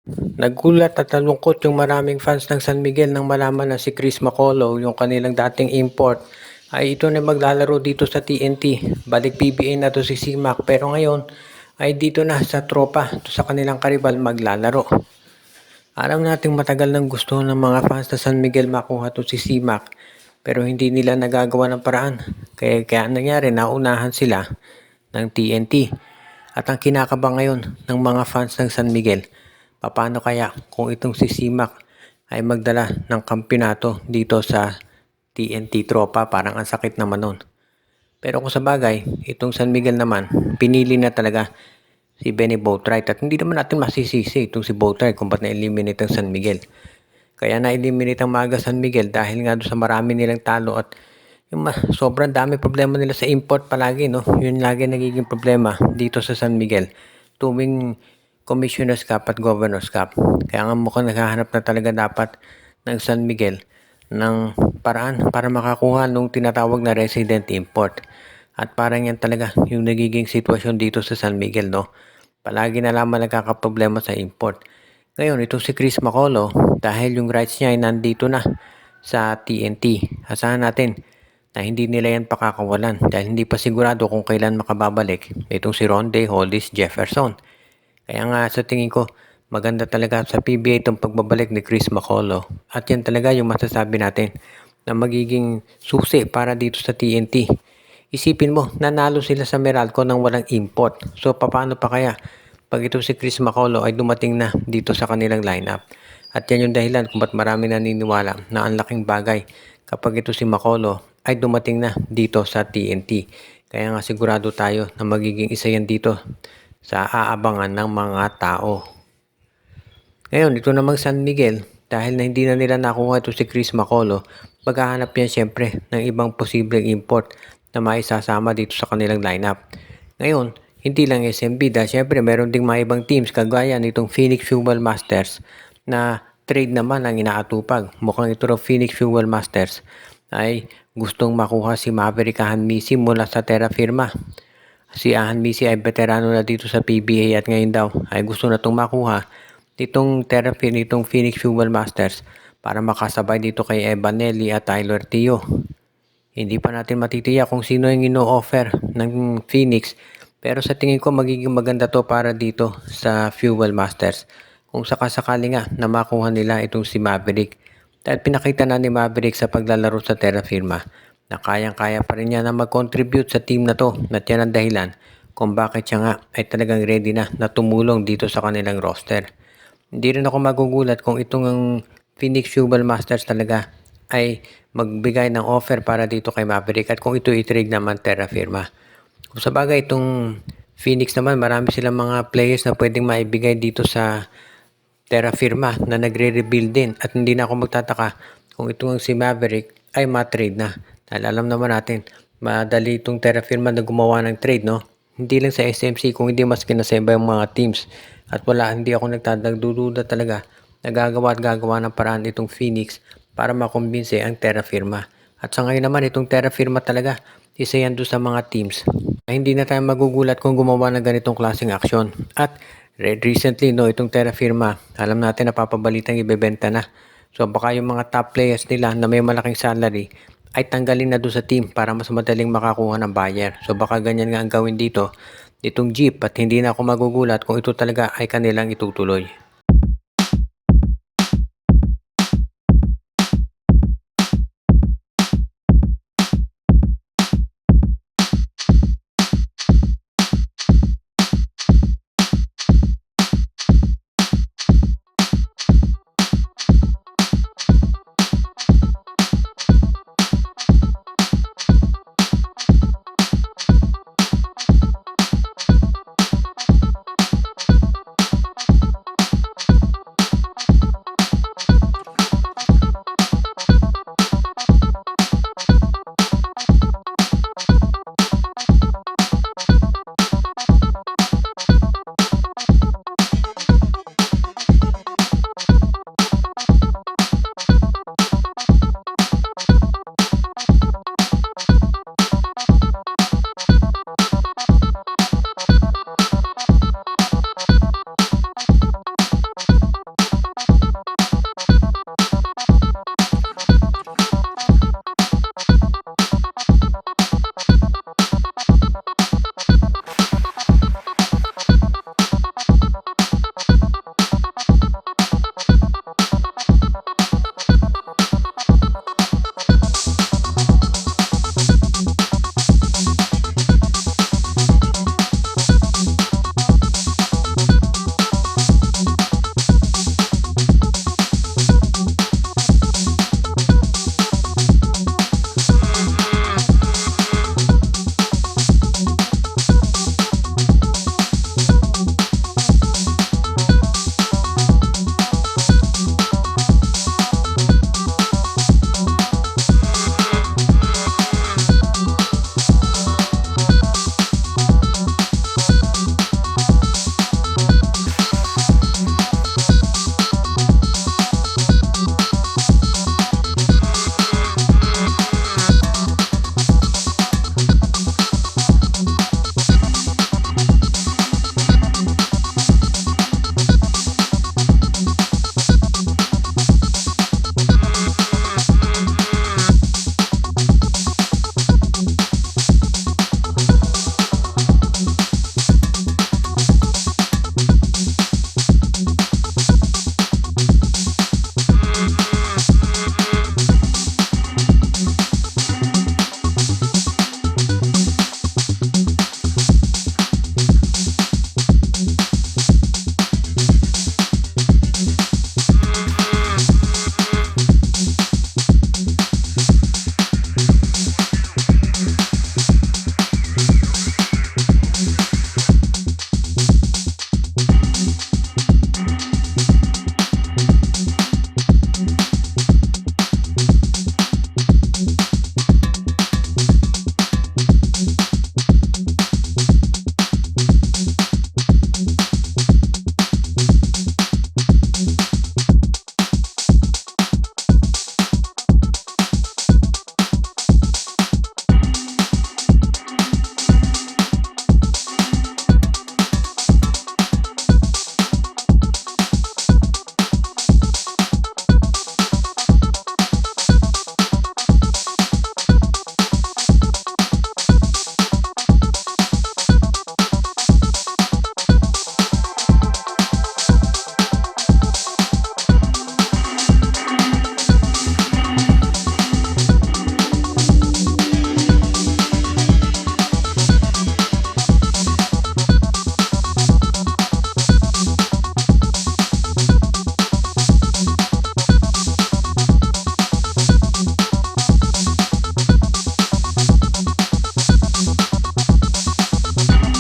Nagulat at nalungkot yung maraming fans ng San Miguel nang malaman na si Chris Macaulay, yung kanilang dating import, ay ito na maglalaro dito sa TNT. Balik PBA na to si CMAC pero ngayon ay dito na sa tropa, sa kanilang karibal maglalaro. Alam nating matagal nang gusto ng mga fans na San Miguel makuha to si CMAC pero hindi nila nagagawa ng paraan. Kaya nangyari, naunahan sila ng TNT. At ang kinakaba ngayon ng mga fans ng San Miguel, paano kaya kung itong si CMAC ay magdala ng kampeonato dito sa TNT tropa? Parang ang sakit naman nun. Pero kung sa bagay, itong San Miguel naman, pinili na talaga si Benny Boatwright. At hindi naman natin masisisi itong si Boatwright kung ba't na-eliminate ang San Miguel. Kaya na-eliminate ang Maga San Miguel dahil nga doon sa marami nilang talo at yung sobrang dami problema nila sa import palagi, no? Yun lagi nagiging problema dito sa San Miguel tuwing Commissioner's Cup at Governor's Cup. Kaya nga mukhang naghahanap na talaga dapat ng San Miguel ng paraan para makakuha nung tinatawag na resident import. At parang yan talaga yung nagiging sitwasyon dito sa San Miguel, no? Palagi na lamang nagkakaproblema sa import. Ngayon, ito si Chris Macaulay, dahil yung rights niya ay nandito na sa TNT. Asahan natin na hindi nila yan pakakawalan dahil hindi pa sigurado kung kailan makababalik itong si Ronde Hollis Jefferson. Kaya nga sa tingin ko, maganda talaga sa PBA itong pagbabalik ni Chris Macaulay. At yan talaga yung masasabi natin na magiging susi para dito sa TNT. Isipin mo, nanalo sila sa Meralco nang walang import. So paano pa kaya pag ito si Chris Macaulay ay dumating na dito sa kanilang lineup? At yan yung dahilan kung ba't marami naniniwala na ang laking bagay kapag ito si Macaulay ay dumating na dito sa TNT. Kaya nga sigurado tayo na magiging isa yan dito sa aabangan ng mga tao. Ngayon, ito namang San Miguel, dahil na hindi na nila nakuha ito si Chris Macaulay, maghahanap yan siyempre ng ibang posibleng import na maisasama dito sa kanilang lineup. Ngayon, hindi lang SMB dahil siyempre meron ding mga ibang teams kagaya nitong Phoenix Fuel Masters na trade naman ang inaatupag. Mukhang ito raw Phoenix Fuel Masters ay gustong makuha si Maverick Ahanmisi mula sa Terra Firma. Si Ahanmisi ay veterano na dito sa PBA at ngayon daw ay gusto na itong makuha nitong Phoenix Fuel Masters para makasabay dito kay Evanelli at Tyler Tio. Hindi pa natin matitiyak kung sino yung ino-offer ng Phoenix pero sa tingin ko magiging maganda to para dito sa Fuel Masters kung sakasakali nga na makuha nila itong si Maverick. Dahil pinakita na ni Maverick sa paglalaro sa Terra Firma na kayang-kaya pa rin niya na mag-contribute sa team na to, at yan ang dahilan kung bakit siya nga ay talagang ready na tumulong dito sa kanilang roster. Hindi rin ako magugulat kung itong Phoenix Fuel Masters talaga ay magbigay ng offer para dito kay Maverick at kung ito i-trade naman Terra Firma. Kung sa bagay itong Phoenix naman, marami silang mga players na pwedeng maibigay dito sa Terra Firma na nagre-rebuild din at hindi na ako magtataka kung itong si Maverick ay ma-trade na. Dahil alam naman natin, madali itong Terra Firma na gumawa ng trade, no? Hindi lang sa SMC, kung hindi mas kinaseba yung mga teams. At hindi ako nagdududa talaga na gagawa ng paraan itong Phoenix para makumbinse ang Terra Firma. At sa ngayon naman, itong Terra Firma talaga, isa yan doon sa mga teams na hindi na tayo magugulat kung gumawa ng ganitong klaseng aksyon. At recently, no, itong Terra Firma, alam natin na papabalitang ibebenta na. So baka yung mga top players nila na may malaking salary ay tanggalin na doon sa team para mas madaling makakuha ng buyer. So baka ganyan nga ang gawin dito, itong Jeep, at hindi na ako magugulat kung ito talaga ay kanilang itutuloy.